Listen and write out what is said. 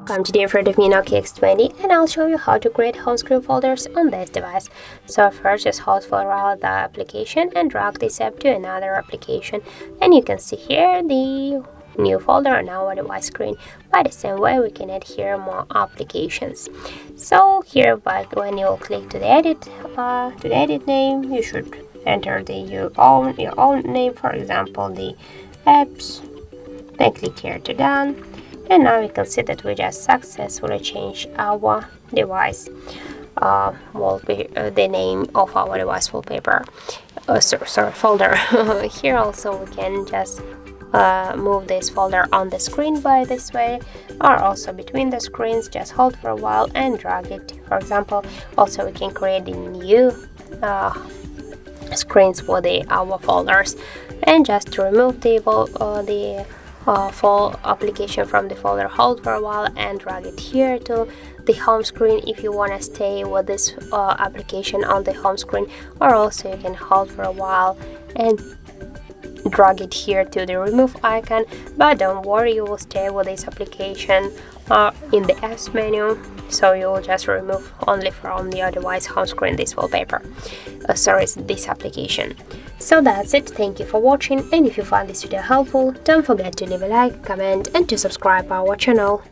Come today in front of me Nokia X20 and I'll show you how to create home screen folders on this device. So first just hold for a while the application and drag this app to another application, and you can see here the new folder on our device screen. By the same way we can add here more applications. So here, but when you click to the edit name, you should enter your own name, for example the apps, then click here to done. And now we can see that we just successfully changed our device the name of our device wallpaper. Folder. Here also we can just move this folder on the screen by this way, or also between the screens. Just hold for a while and drag it. For example, also we can create the new screens for our folders, and just to remove the full application from the folder, hold for a while and drag it here to the home screen if you want to stay with this application on the home screen, or also you can hold for a while and drag it here to the remove icon. But don't worry, you will stay with this application in the apps menu, so you will just remove only from your device home screen this wallpaper, this application. So that's it. Thank you for watching, and if you found this video helpful, don't forget to leave a like, comment and to subscribe our channel.